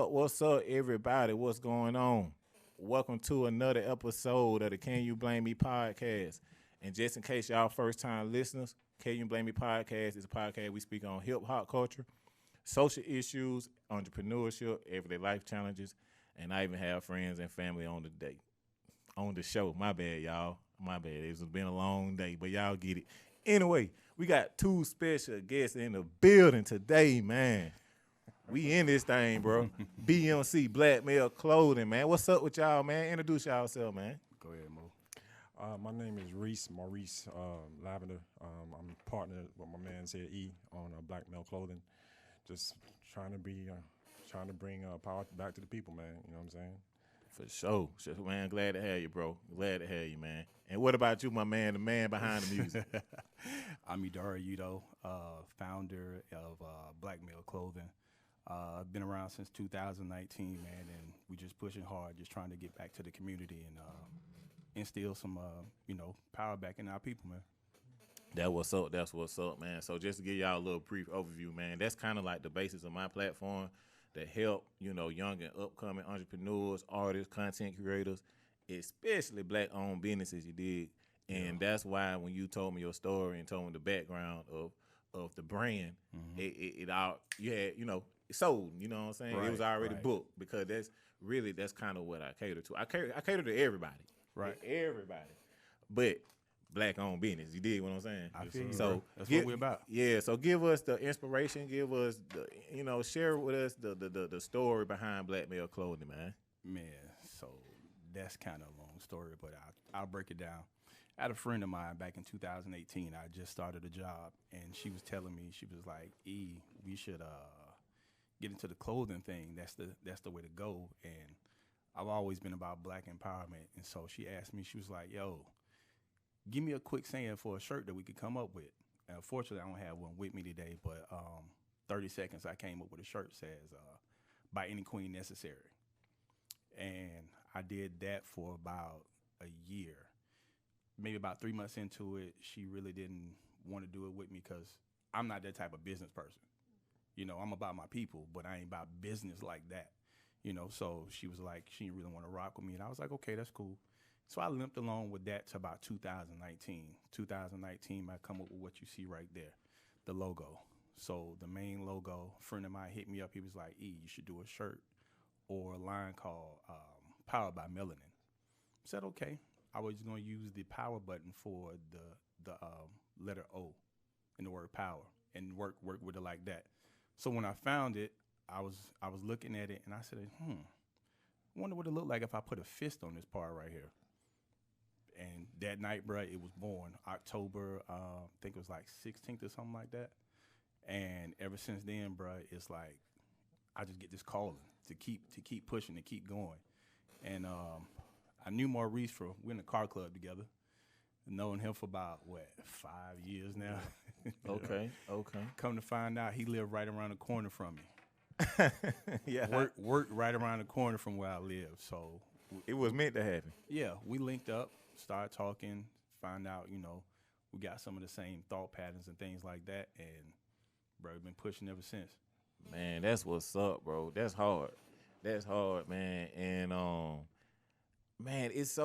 What's up, everybody? What's going on? Welcome to another episode of the Can You Blame Me podcast. And just in case y'all first time listeners, Can You Blame Me podcast is a podcast we speak on hip hop culture, social issues, entrepreneurship, everyday life challenges, and I even have friends and family on the show. My bad, y'all. My bad. It's been a long day, but y'all get it. Anyway, we got two special guests in the building today, man. We in this thing, bro. BMC, Blackmale Clothing, man. What's up with y'all, man? Introduce yourself, man. Go ahead, Mo. My name is E and Maurice Lavender. I'm partnered with my man here, E, on Blackmale Clothing. Just trying to bring power back to the people, man. You know what I'm saying? For sure. Man, glad to have you, bro. Glad to have you, man. And what about you, my man, the man behind the music? I'm Idara Udo, founder of Blackmale Clothing. I've been around since 2019, man, and we just pushing hard, just trying to get back to the community and instill some, power back in our people, man. That's what's up, man. So just to give y'all a little brief overview, man, that's kind of like the basis of my platform to help, young and upcoming entrepreneurs, artists, content creators, especially black-owned businesses, you dig? And that's why when you told me your story and told me the background of the brand, it all, you had, it sold, you know what I'm saying? It was already booked because that's kind of what I cater to. I cater to everybody. Right. Everybody. But black-owned business, you dig what I'm saying? I feel you, so bro. That's what we're about. Yeah, so give us the inspiration, give us the, share with us the story behind Blackmale Clothing, man. Man, so that's kind of a long story, but I'll break it down. I had a friend of mine back in 2018. I just started a job, and she was telling me, she was like, E, we should get into the clothing thing. That's the way to go. And I've always been about black empowerment. And so she asked me, she was like, yo, give me a quick saying for a shirt that we could come up with. And unfortunately, I don't have one with me today, but 30 seconds, I came up with a shirt says, by any queen necessary. And I did that for about a year. Maybe about 3 months into it, she really didn't want to do it with me because I'm not that type of business person. I'm about my people, but I ain't about business like that. So she was like, she didn't really want to rock with me. And I was like, okay, that's cool. So I limped along with that to about 2019. 2019, I come up with what you see right there, the logo. So the main logo, a friend of mine hit me up. He was like, E, you should do a shirt or a line called Powered by Melanin. I said, okay. I was going to use the power button for the letter O in the word power and work with it like that. So when I found it, I was looking at it and I said, I wonder what it looked like if I put a fist on this part right here. And that night, bro, it was born October, I think it was like 16th or something like that. And ever since then, bro, it's like I just get this calling to keep pushing, to keep going. And I knew Maurice we're in the car club together. Knowing him for about 5 years now. Okay. Come to find out, he lived right around the corner from me. Yeah. Worked right around the corner from where I live. So it was meant to happen. Yeah, we linked up, started talking, find out, we got some of the same thought patterns and things like that, and bro, we've been pushing ever since. Man, that's what's up, bro. That's hard. That's hard, man. And man, it's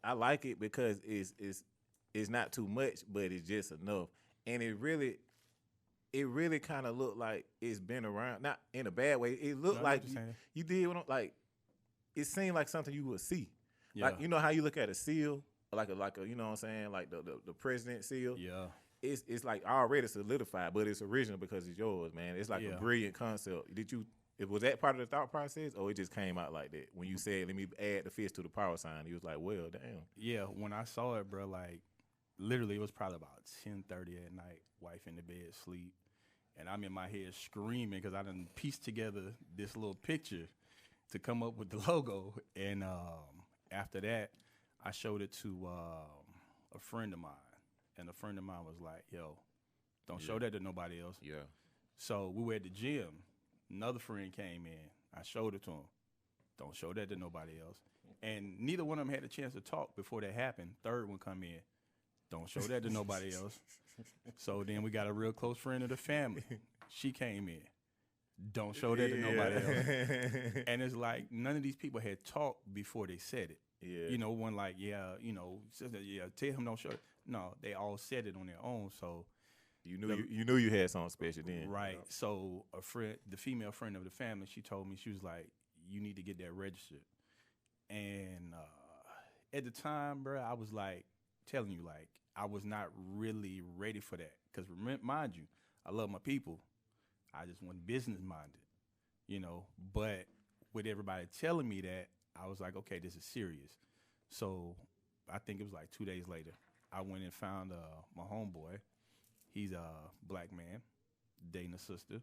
I like it because it's not too much, but it's just enough. And it really kind of looked like it's been around, not in a bad way. It looked like you did like it seemed like something you would see. Yeah. Like how you look at a seal, like a you know what I'm saying, like the president seal. Yeah. It's like already solidified, but it's original because it's yours, man. It's like a brilliant concept. Was that part of the thought process, or it just came out like that? When you said, let me add the fist to the power sign, he was like, well, damn. Yeah, when I saw it, bro, like, literally, it was probably about 10:30 at night. Wife in the bed, sleep, and I'm in my head screaming because I done pieced together this little picture to come up with the logo. And after that, I showed it to a friend of mine, and a friend of mine was like, "Yo, don't show that to nobody else." Yeah. So we were at the gym. Another friend came in. I showed it to him. Don't show that to nobody else. And neither one of them had a chance to talk before that happened. Third one come in. Don't show that to nobody else. So then we got a real close friend of the family. She came in. Don't show that to nobody else. And it's like none of these people had talked before they said it. Yeah. You know, one like, yeah, you know, yeah, tell him don't show it. No, they all said it on their own. So You knew you had something special then. right. So a friend, the female friend of the family, she told me, she was like, you need to get that registered. And at the time, bro, I was like telling you, like, I was not really ready for that. Because mind you, I love my people. I just want business minded, you know. But with everybody telling me that, I was like, okay, this is serious. So I think it was like 2 days later, I went and found my homeboy. He's a black man dating a sister.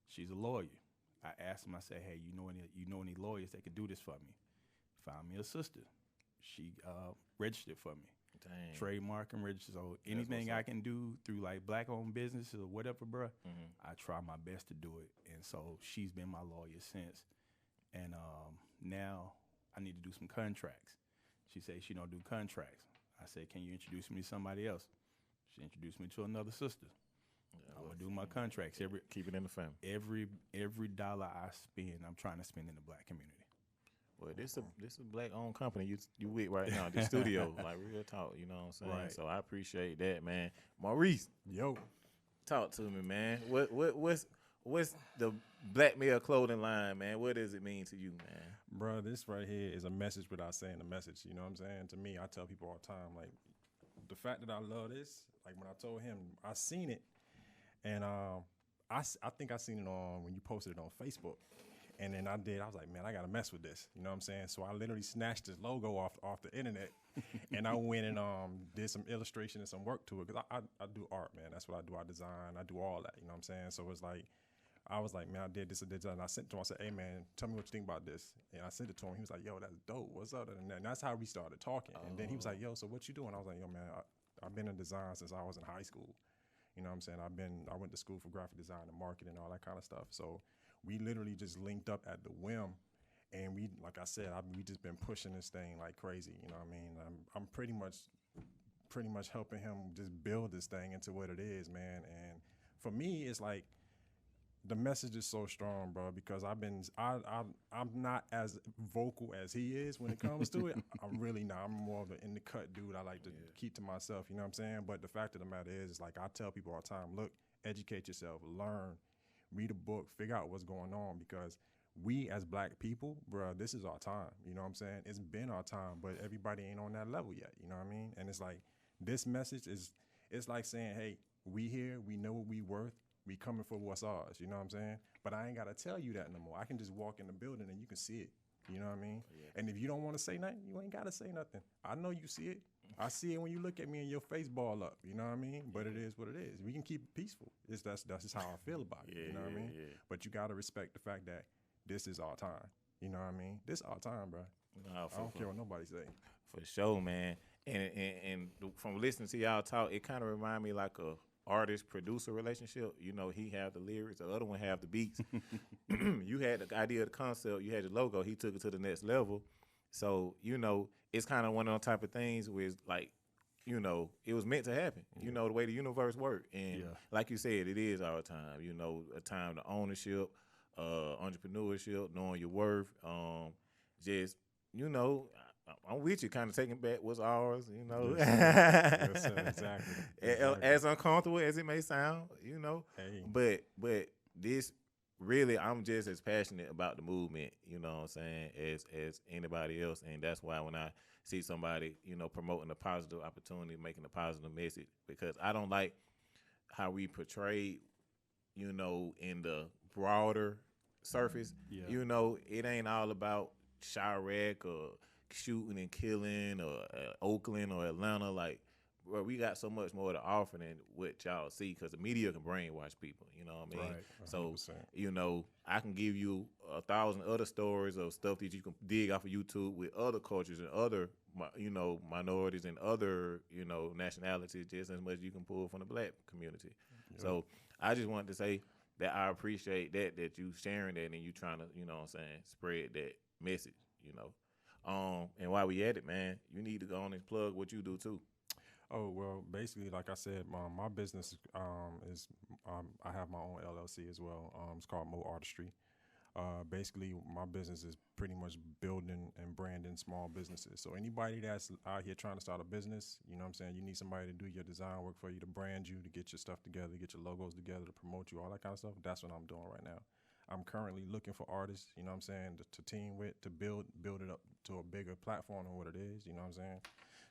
She's a lawyer. I asked him, I said, hey, you know any lawyers that could do this for me? Found me a sister. She registered for me. Dang. Trademark and register. So anything I can do through like black-owned businesses or whatever, bro, I try my best to do it. And so she's been my lawyer since. And now I need to do some contracts. She said she don't do contracts. I said, can you introduce me to somebody else? She introduced me to another sister. Yeah, I'm gonna do my contracts. Keep it in the family. Every dollar I spend, I'm trying to spend in the black community. Well, this a black owned company you with right now, the studio, like real talk. You know what I'm saying? Right. So I appreciate that, man. Maurice, Yo. talk to me, man. What's the blackmail clothing line, man? What does it mean to you, man? Bro, this right here is a message without saying the message. You know what I'm saying? To me, I tell people all the time, like, the fact that I love this, like when I told him, I seen it, and I think I seen it on when you posted it on Facebook. And then I was like, man, I got to mess with this. You know what I'm saying? So I literally snatched this logo off the internet, and I went and did some illustration and some work to it. Because I do art, man. That's what I do. I design. I do all that. You know what I'm saying? So it's like, I was like, man, I did this and did that. And I sent it to him. I said, hey, man, tell me what you think about this. And I sent it to him. He was like, yo, that's dope. What's up? And that's how we started talking. And then he was like, yo, so what you doing? I was like, yo, man, I've been in design since I was in high school. You know what I'm saying? I went to school for graphic design and marketing and all that kind of stuff. So we literally just linked up at the whim, and we, like I said, we just been pushing this thing like crazy. You know what I mean? I'm pretty much helping him just build this thing into what it is, man. And for me, it's like the message is so strong, bro, because I'm not as vocal as he is when it comes to it. I'm really not. I'm more of an in the cut dude. I like to keep to myself. You know what I'm saying? But the fact of the matter is, like I tell people all the time, look, educate yourself, learn. Read a book, figure out what's going on, because we as black people, bro, this is our time. You know what I'm saying? It's been our time, but everybody ain't on that level yet. You know what I mean? And it's like, this message it's like saying, hey, we here, we know what we worth, we coming for what's ours. You know what I'm saying? But I ain't got to tell you that no more. I can just walk in the building and you can see it. You know what I mean? Yeah. And if you don't want to say nothing, you ain't got to say nothing. I know you see it. I see it when you look at me and your face ball up. You know what I mean? But it is what it is. We can keep it peaceful. That's just how I feel about it. You know what I mean? Yeah. But you got to respect the fact that this is our time. You know what I mean? This our time, bro. No, I don't care what nobody say. For sure, man. And from listening to y'all talk, it kind of remind me like a artist-producer relationship. You know, he have the lyrics, the other one have the beats. You had the idea of the concept, you had the logo, he took it to the next level. So, you know, it's kind of one of those type of things where it's like, you know, it was meant to happen, you know, the way the universe works. And like you said, it is our time, you know, a time to ownership, entrepreneurship, knowing your worth, just, you know, I'm with you, kind of taking back what's ours, you know. Yes, sir, exactly. As uncomfortable as it may sound, you know. Hey. But this really, I'm just as passionate about the movement, you know what I'm saying, as anybody else. And that's why when I see somebody, you know, promoting a positive opportunity, making a positive message, because I don't like how we portray, you know, in the broader surface. Yeah. You know, it ain't all about Chirac or shooting and killing or Oakland or Atlanta. Like, bro, we got so much more to offer than what y'all see because the media can brainwash people. You know what I mean? Right. So 100%. you know, I can give you 1,000 other stories of stuff that you can dig off of YouTube with other cultures and other, you know, minorities and other, you know, nationalities just as much as you can pull from the black community. Yeah. So I just wanted to say that I appreciate that you sharing that and you trying to, you know what I'm saying, spread that message, you know. And while we at it, man, you need to go on and plug what you do too. Oh, well, basically, like I said, my business is I have my own LLC as well. It's called Mo Artistry. Basically, my business is pretty much building and branding small businesses. So anybody that's out here trying to start a business, you know what I'm saying, you need somebody to do your design work for you, to brand you, to get your stuff together, get your logos together, to promote you, all that kind of stuff. That's what I'm doing right now. I'm currently looking for artists, you know what I'm saying, to team with, to build it up to a bigger platform than what it is, you know what I'm saying?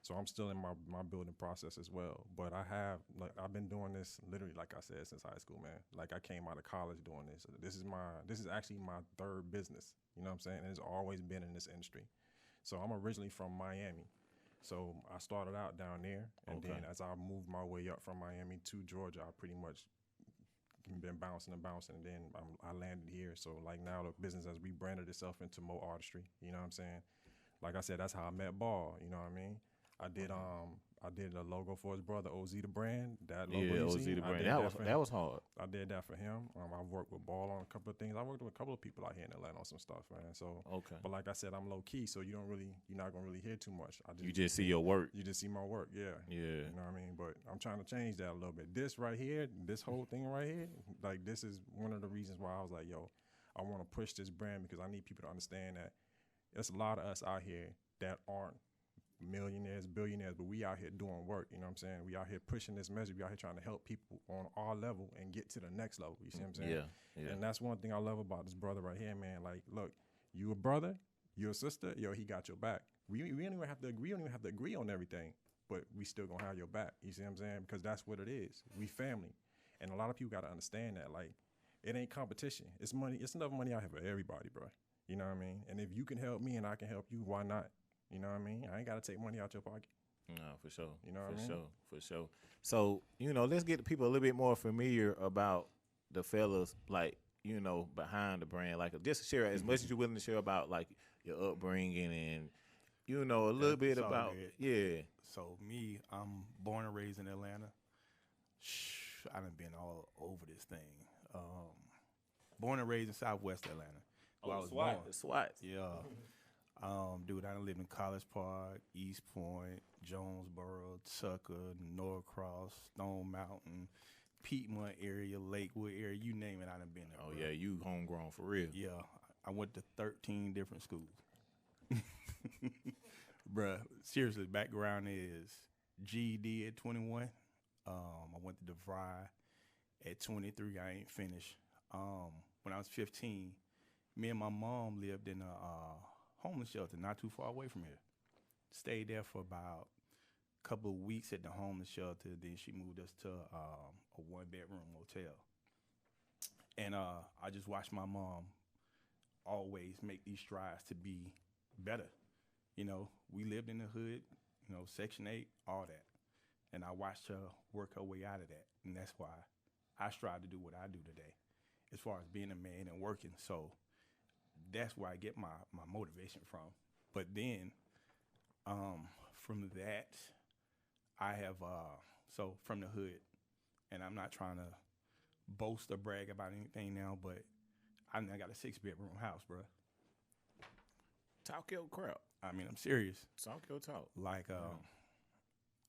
So I'm still in my building process as well. But I've been doing this literally, like I said, since high school, man. Like I came out of college doing this. This is actually my third business, you know what I'm saying? And it's always been in this industry. So I'm originally from Miami. So I started out down there, and then as I moved my way up from Miami to Georgia, I pretty much been bouncing, and then I landed here. So like now the business has rebranded itself into Mo Artistry. You know what I'm saying? Like I said, that's how I met Ball. You know what I mean? I did a logo for his brother, OZ the brand. That logo, Yeah, you OZ see, the I brand. did That was hard. I did that for him. I've worked with Ball on a couple of things. I worked with a couple of people out here in Atlanta on some stuff, man. So, but like I said, I'm low key, so you're not gonna really hear too much. You just see your work. You just see my work, yeah. Yeah. You know what I mean? But I'm trying to change that a little bit. This right here, this whole thing right here, like this is one of the reasons why I was like, yo, I want to push this brand because I need people to understand that there's a lot of us out here that aren't millionaires, billionaires, but we out here doing work, you know what I'm saying? We out here pushing this message. We out here trying to help people on our level and get to the next level, you see what I'm saying? Yeah. And that's one thing I love about this brother right here, man. Like, look, you a brother, you a sister, yo, he got your back. We don't even have to agree on everything, but we still gonna have your back, you see what I'm saying? Because that's what it is. We family. And a lot of people gotta understand that, like, it ain't competition. It's money. It's enough money out here for everybody, bro. You know what I mean? And if you can help me and I can help you, why not? You know what I mean? I ain't got to take money out your pocket. No, for sure. You know what I mean? For sure. So, you know, let's get the people a little bit more familiar about the fellas, like, you know, behind the brand. Like, just share as much as you're willing to share about, like, your upbringing and, you know, a little bit about, So, me, I'm born and raised in Atlanta. I done been all over this thing. Born and raised in Southwest Atlanta. Where I was born. The SWAT. Yeah. Dude, I done lived in College Park, East Point, Jonesboro, Tucker, Norcross, Stone Mountain, Piedmont area, Lakewood area, you name it, I done been there. Oh, bro. yeah, you homegrown for real. Yeah, I went to 13 different schools. Bruh, seriously, background is GED at 21. I went to DeVry at 23. I ain't finished. When I was 15, me and my mom lived in a homeless shelter not too far away from here. Stayed there for about a couple of weeks at the homeless shelter. Then she moved us to a one-bedroom motel. And I just watched my mom always make these strides to be better. You know, we lived in the hood, you know, Section 8, all that. And I watched her work her way out of that. And that's why I strive to do what I do today as far as being a man and working. So that's where I get my motivation from. But then from that, I have, so from the hood, and I'm not trying to boast or brag about anything now, but I got a 6-bedroom house, bro. Talk your crap. I mean, I'm serious. Talk your talk. Like,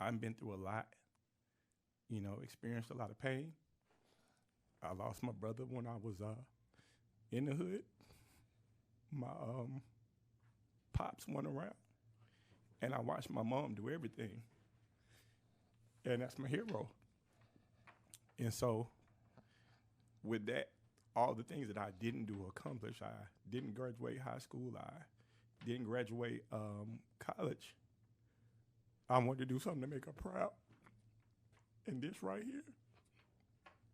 I've been through a lot, you know, experienced a lot of pain. I lost my brother when I was in the hood. My pops went around, and I watched my mom do everything. And that's my hero. And so with that, all the things that I didn't do or accomplish, I didn't graduate high school, I didn't graduate college. I wanted to do something to make her proud. And this right here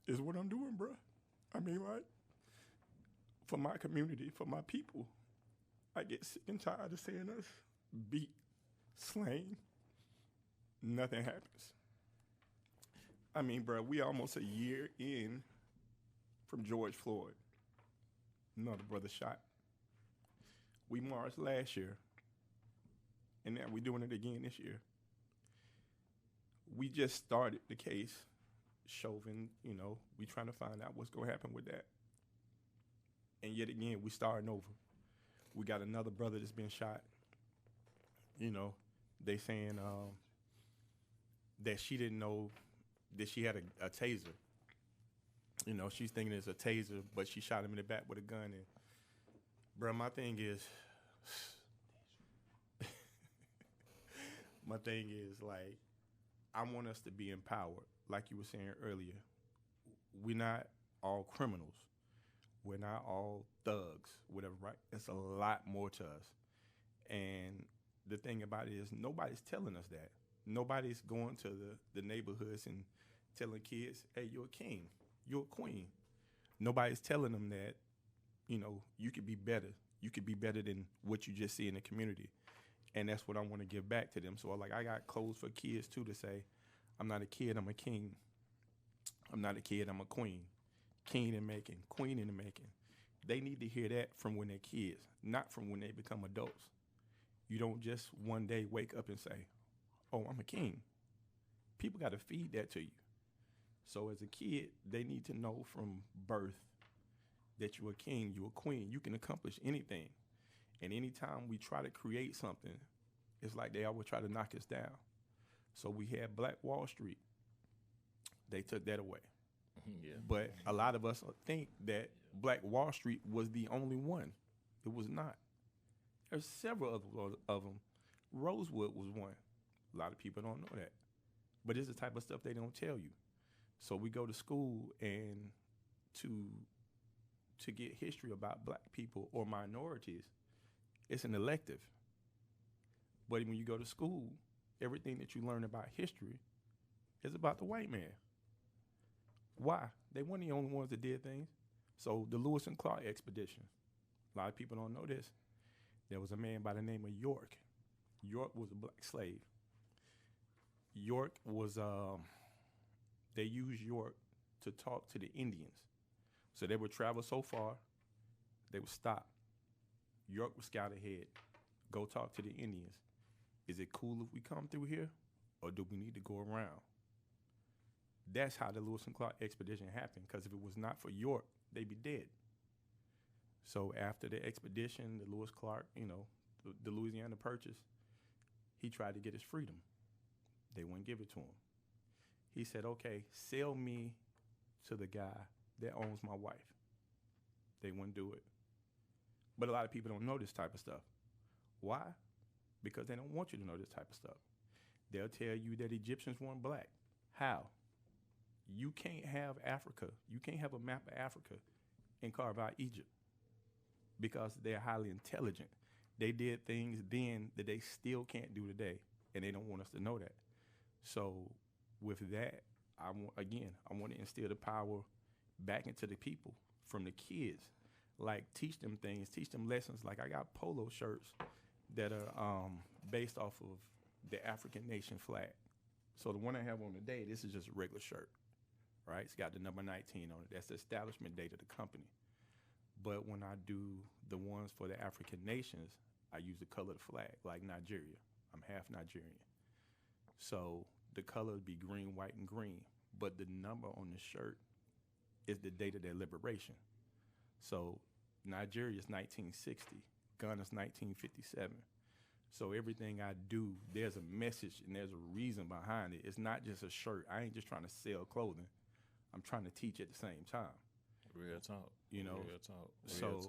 is what I'm doing, bro. I mean, like, for my community, for my people, I get sick and tired of seeing us beat, slain. Nothing happens. I mean, bro, we almost a year in from George Floyd. Another brother shot. We marched last year, and now we're doing it again this year. We just started the case, Chauvin, we trying to find out what's going to happen with that. And yet again, we starting over. We got another brother that's been shot. They saying that she didn't know that she had a taser. She's thinking it's a taser, but she shot him in the back with a gun. And, bro, my thing is, like, I want us to be empowered. Like you were saying earlier, we're not all criminals. We're not all thugs, whatever, right? It's a lot more to us. And the thing about it is nobody's telling us that. Nobody's going to the neighborhoods and telling kids, hey, you're a king, you're a queen. Nobody's telling them that, you could be better. You could be better than what you just see in the community. And that's what I want to give back to them. So, like, I got clothes for kids, too, to say, I'm not a kid, I'm a king. I'm not a kid, I'm a queen. King in making, queen in the making. They need to hear that from when they're kids, not from when they become adults. You don't just one day wake up and say, oh, I'm a king. People got to feed that to you. So as a kid, they need to know from birth that you're a king, you're a queen. You can accomplish anything. And anytime we try to create something, it's like they always try to knock us down. So we had Black Wall Street. They took that away. Yeah. But a lot of us think that Black Wall Street was the only one. It was not. There's several of them. Rosewood was one. A lot of people don't know that. But it's the type of stuff they don't tell you. So we go to school and to get history about black people or minorities, it's an elective. But when you go to school, everything that you learn about history is about the white man. Why? They weren't the only ones that did things. So the Lewis and Clark expedition, a lot of people don't know this. There was a man by the name of York. York was a black slave. York was, they used York to talk to the Indians. So they would travel so far, they would stop. York would scout ahead, go talk to the Indians. Is it cool if we come through here, or do we need to go around? That's how the Lewis and Clark expedition happened, because if it was not for York, they'd be dead. So after the expedition, the Lewis Clark, the Louisiana Purchase, he tried to get his freedom. They wouldn't give it to him. He said, okay, sell me to the guy that owns my wife. They wouldn't do it. But a lot of people don't know this type of stuff. Why? Because they don't want you to know this type of stuff. They'll tell you that Egyptians weren't black. How? You can't have Africa. You can't have a map of Africa and carve out Egypt because they're highly intelligent. They did things then that they still can't do today, and they don't want us to know that. So with that, I want to instill the power back into the people from the kids. Like, teach them things, teach them lessons. Like, I got polo shirts that are based off of the African nation flag. So the one I have on today, this is just a regular shirt, right? It's got the number 19 on it. That's the establishment date of the company. But when I do the ones for the African nations, I use the color of the flag, like Nigeria. I'm half Nigerian. So the color would be green, white, and green. But the number on the shirt is the date of their liberation. So Nigeria is 1960. Ghana's 1957. So everything I do, there's a message and there's a reason behind it. It's not just a shirt. I ain't just trying to sell clothing. I'm trying to teach at the same time. Real talk. Real talk. So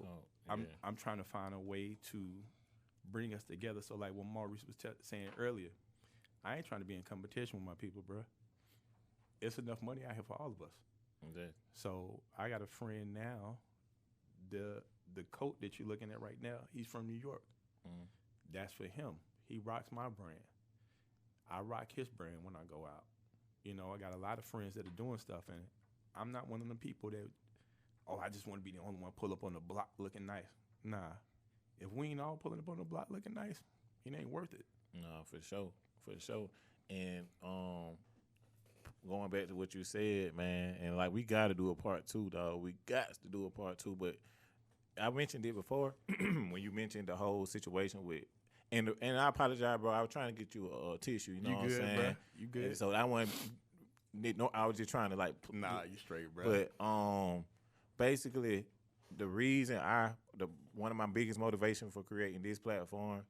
I'm trying to find a way to bring us together. So like what Maurice was saying earlier, I ain't trying to be in competition with my people, bro. It's enough money out here for all of us. Okay. So I got a friend now. The coat that you're looking at right now, he's from New York. Mm. That's for him. He rocks my brand. I rock his brand when I go out. I got a lot of friends that are doing stuff, and I'm not one of the people that, I just want to be the only one pull up on the block looking nice. Nah. If we ain't all pulling up on the block looking nice, it ain't worth it. No, for sure. And going back to what you said, man, and like we got to do a part 2, dog. We got to do a part 2, but I mentioned it before when you mentioned the whole situation with, and I apologize, bro. I was trying to get you a tissue. You know what I'm saying? Bro. You good? And so I want. No, I was just trying to like. Nah, you straight, bro. But basically, the reason one of my biggest motivation for creating this platform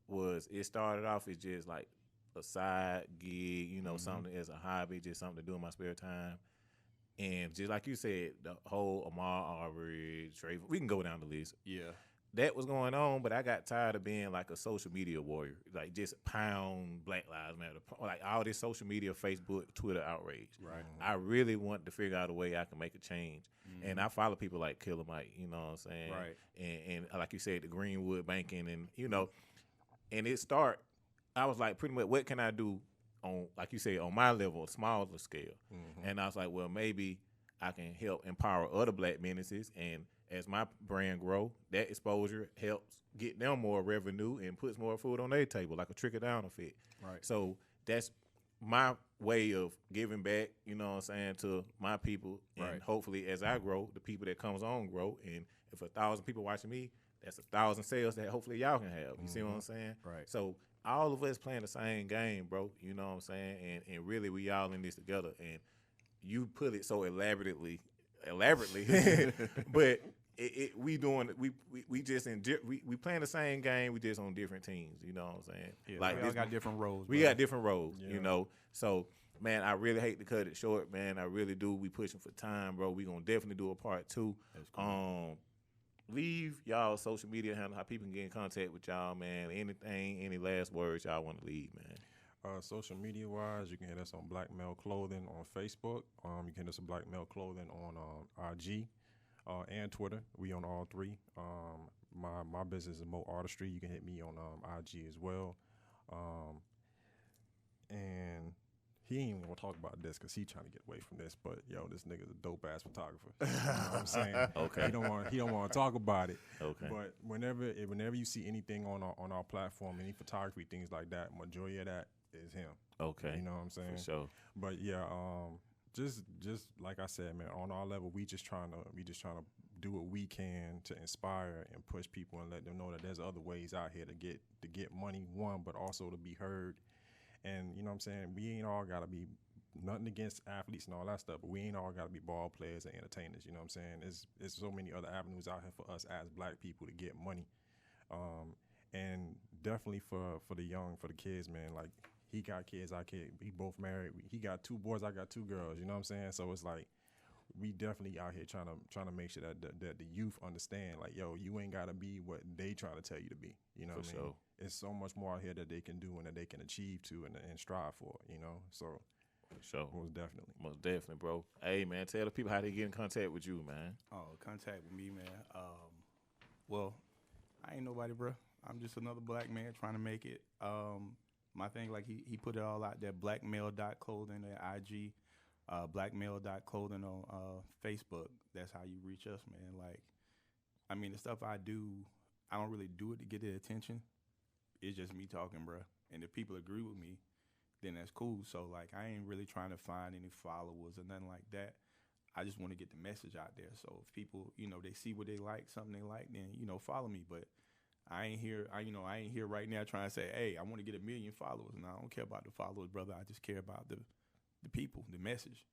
was it started off as just like a side gig, you know, something as a hobby, just something to do in my spare time. And just like you said, the whole Ahmaud Arbery, Trayvon, we can go down the list. Yeah. That was going on, but I got tired of being like a social media warrior, like just pound Black Lives Matter, like all this social media, Facebook, Twitter outrage. Right. I really want to figure out a way I can make a change. And I follow people like Killer Mike, you know what I'm saying? Right. And like you said, the Greenwood Banking, and you know, and I was like, pretty much, what can I do on, like you said, on my level, smaller scale? And I was like, well, maybe I can help empower other Black businesses, and as my brand grow, that exposure helps get them more revenue and puts more food on their table, like a trickle down effect. Right. So that's my way of giving back, you know what I'm saying, to my people. And Right. hopefully as I grow, the people that comes on grow. And if 1,000 people watching me, that's 1,000 sales that hopefully y'all can have. You see what I'm saying? Right. So all of us playing the same game, bro. You know what I'm saying? And really we all in this together. And you put it so elaborately, but we playing the same game. We just on different teams. You know what I'm saying? Yeah, like we all got different roles. We bro. got different roles. Yeah. You know. So man, I really hate to cut it short, man. I really do. We pushing for time, bro. We gonna definitely do a part 2. That's cool. Leave y'all social media handle, how people can get in contact with y'all, man. Anything, any last words y'all want to leave, man. Social media wise, you can hit us on Blackmail Clothing on Facebook. You can hit us on Blackmail Clothing on IG and Twitter. We on all 3. My business is Mo Artistry. You can hit me on IG as well. And he ain't even gonna talk about this because he trying to get away from this. But yo, this nigga's a dope ass photographer. You know what I'm saying? Okay. He don't want to talk about it. Okay. But whenever you see anything on our platform, any photography, things like that, majority of that is him. Okay. You know what I'm saying? For sure. But yeah, just like I said, man, on our level, we just trying to do what we can to inspire and push people and let them know that there's other ways out here to get money, one, but also to be heard. And you know what I'm saying? We ain't all gotta be nothing against athletes and all that stuff, but we ain't all gotta be ball players and entertainers. You know what I'm saying? There's so many other avenues out here for us as Black people to get money. And definitely for the young, for the kids, man, like he got kids, we both married. He got 2 boys, I got 2 girls, you know what I'm saying? So it's like, we definitely out here trying to make sure that the youth understand, like, yo, you ain't gotta be what they trying to tell you to be. You know what I mean? sure. It's so much more out here that they can do and that they can achieve to and strive for, you know? So For sure. most definitely, bro. Hey, man, tell the people how they get in contact with you, man. Oh, contact with me, man. Well, I ain't nobody, bro. I'm just another Black man trying to make it. My thing, like he put it all out there, blackmale.clothing at IG, blackmale.clothing on Facebook. That's how you reach us, man. Like, I mean, the stuff I do, I don't really do it to get their attention. It's just me talking, bro. And if people agree with me, then that's cool. So, like, I ain't really trying to find any followers or nothing like that. I just want to get the message out there. So if people, they see what they like, something they like, then, follow me. But I ain't here right now trying to say, hey, I want to get 1 million followers. And I don't care about the followers, brother. I just care about the people, the message.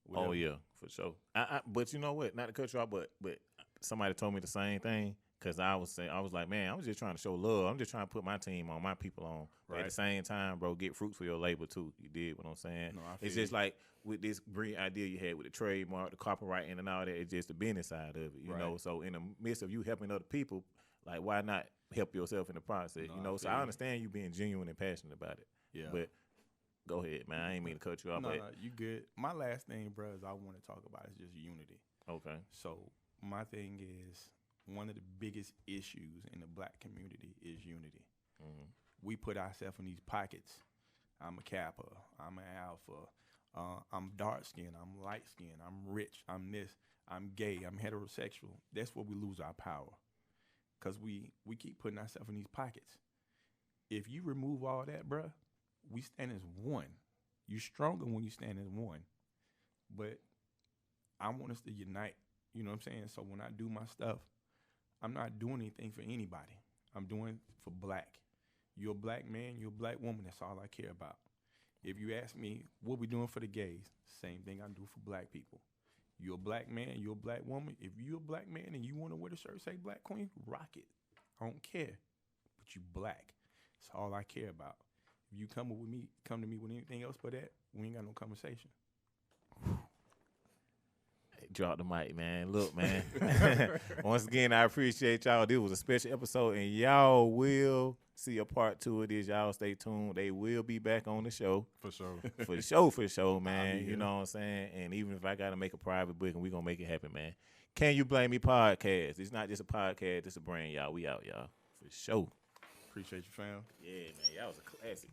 Whatever. Oh yeah, for sure. But you know what? Not to cut you off, but somebody told me the same thing. Cause I was like, man, I was just trying to show love. I'm just trying to put my team on, my people on. But at the same time, bro, get fruits for your labor too. You did what I'm saying? No, it's just like with this brilliant idea you had with the trademark, the copywriting and all that, it's just the business side of it, you know? So in the midst of you helping other people, like why not help yourself in the process, So I understand you being genuine and passionate about it. Yeah. But go ahead, man. I ain't mean to cut you off. No, you good. My last thing, bro, is I want to talk about is just unity. Okay. So my thing is, one of the biggest issues in the Black community is unity. Mm-hmm. We put ourselves in these pockets. I'm a Kappa. I'm an Alpha. I'm dark skinned. I'm light skinned. I'm rich. I'm this. I'm gay. I'm heterosexual. That's where we lose our power, because we keep putting ourselves in these pockets. If you remove all that, bruh, we stand as one. You stronger when you stand as one. But I want us to unite. You know what I'm saying? So when I do my stuff, I'm not doing anything for anybody. I'm doing for black. You're a black man, you're a black woman. That's all I care about. If you ask me what we doing for the gays, same thing I do for black people. You're a black man, you're a black woman. If you're a black man and you want to wear the shirt say Black Queen, rock it. I don't care. But you black. That's all I care about. If you come to me with anything else but that, we ain't got no conversation. Drop the mic, man. Look, man. Once again, I appreciate y'all. This was a special episode, and y'all will see a part 2 of this. Y'all stay tuned. They will be back on the show. For sure. For sure, man. You know what I'm saying? And even if I got to make a private booking, we're going to make it happen, man. Can You Blame Me podcast? It's not just a podcast. It's a brand, y'all. We out, y'all. For sure. Appreciate you, fam. Yeah, man. Y'all was a classic.